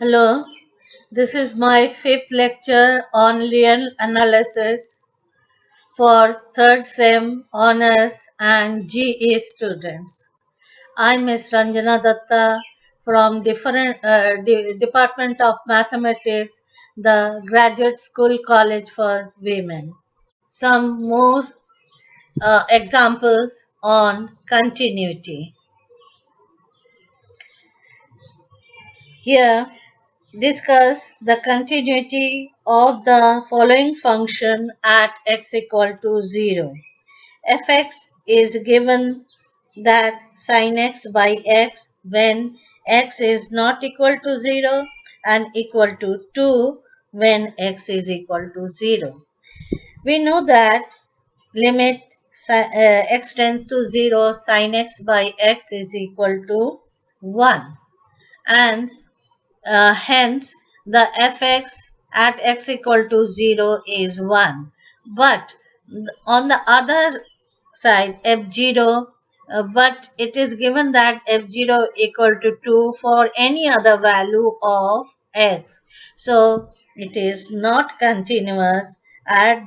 Hello, this is my fifth lecture on linear analysis for third SEM honors and GE students. I'm Ms. Ranjana Datta from Department of Mathematics, the Graduate School College for Women. Some more examples on continuity. Here, discuss the continuity of the following function at x equal to 0. Fx is given that sin x by x when x is not equal to 0 and equal to 2 when x is equal to 0. We know that limit x tends to 0 sin x by x is equal to 1, and hence, the fx at x equal to 0 is 1. But on the other side, f0, but it is given that f0 equal to 2 for any other value of x. So, it is not continuous at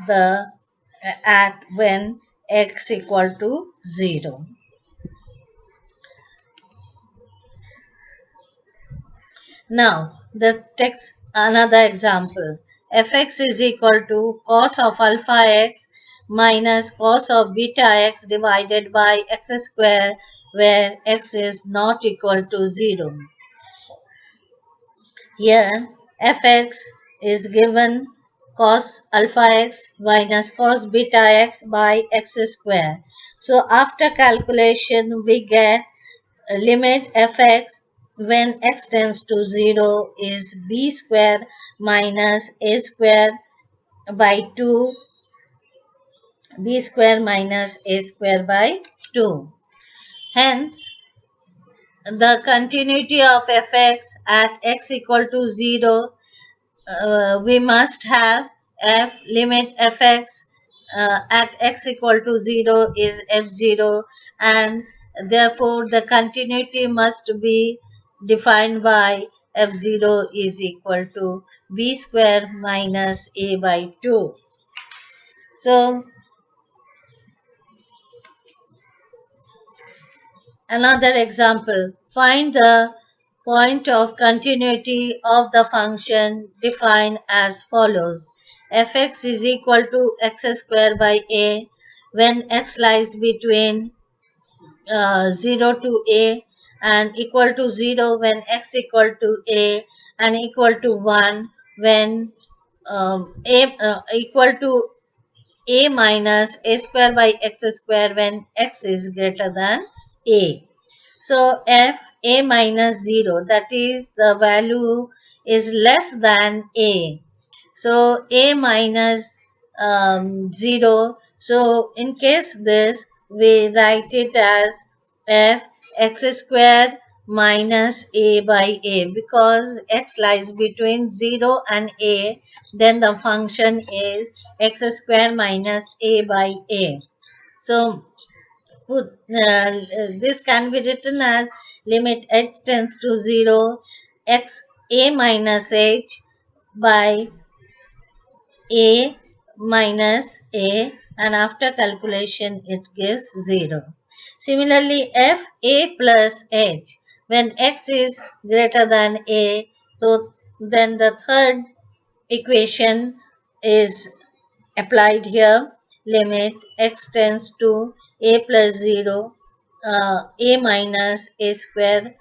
when x equal to 0. Now, the text another example. Fx is equal to cos of alpha x minus cos of beta x divided by x square, where x is not equal to 0. Here, Fx is given cos alpha x minus cos beta x by x square. So, after calculation, we get limit fx when x tends to 0 is b square minus a square by 2, b square minus a square by 2. Hence, the continuity of fx at x equal to 0, we must have f limit fx at x equal to 0 is f0, and therefore the continuity must be defined by f0 is equal to b square minus a by 2. So another example, find the point of continuity of the function defined as follows. Fx is equal to x square by a when x lies between 0 to a, and equal to 0 when x equal to a, and equal to 1 when equal to a minus a square by x square when x is greater than a. So f a minus 0, that is the value is less than a. So a minus 0. So in case this, we write it as f x square minus a by a, because x lies between 0 and a, then the function is x square minus a by a. So this can be written as limit h tends to 0 x a minus h by a minus a, and after calculation it gives 0. Similarly, f a plus h when x is greater than a, so then the third equation is applied here. Limit x tends to a plus 0, a minus a square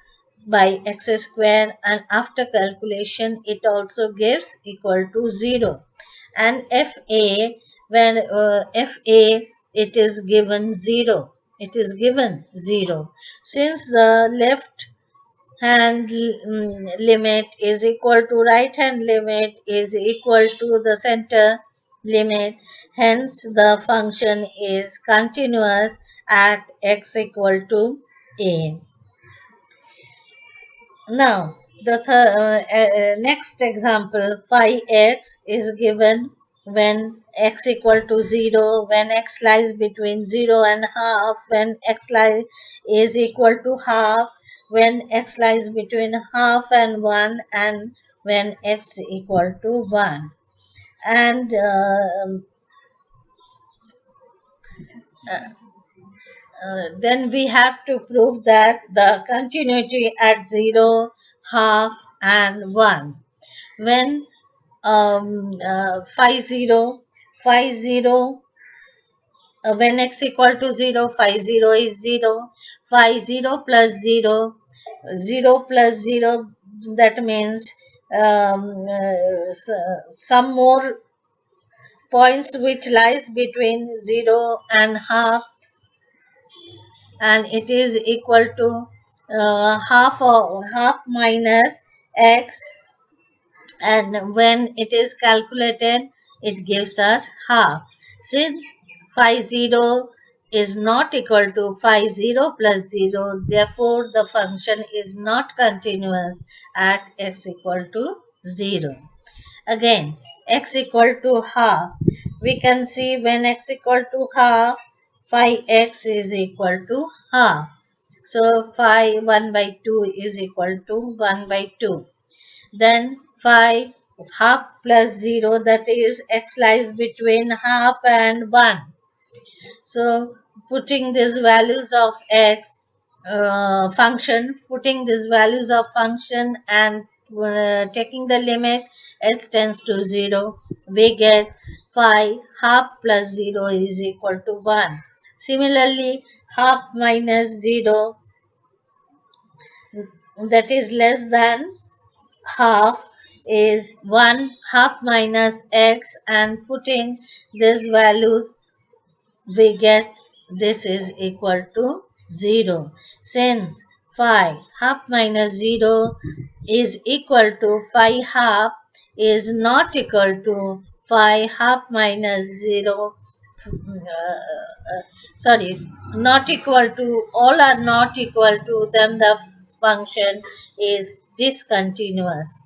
by x square, and after calculation it also gives equal to 0. And fa, when fa, it is given 0, it is given 0. Since the left hand limit is equal to right hand limit is equal to the center limit, hence the function is continuous at x equal to a. Now, the next example, phi x is given when x equal to 0, when x lies between 0 and half, when x lies is equal to half, when x lies between half and 1 and when x equal to 1. And then we have to prove that the continuity at 0, half and 1. When phi 0, phi 0, when x equal to 0, phi 0 is 0, phi 0 plus 0, 0 plus 0, that means some more points which lies between 0 and half, and it is equal to half or half minus x, and when it is calculated it gives us half. Since phi 0 is not equal to phi 0 plus 0, therefore the function is not continuous at x equal to 0. Again, x equal to half, we can see when x equal to half, phi x is equal to half. So phi 1 by 2 is equal to 1 by 2. Then phi half plus 0, that is x lies between half and 1. So putting these values of x putting these values of function and taking the limit s tends to 0, we get phi half plus 0 is equal to 1. Similarly, half minus 0, that is less than half, is 1 half minus x, and putting these values we get this is equal to 0. Since phi half minus 0 is equal to phi half is not equal to phi half minus 0, sorry, not equal to, all are not equal to, then the function is discontinuous.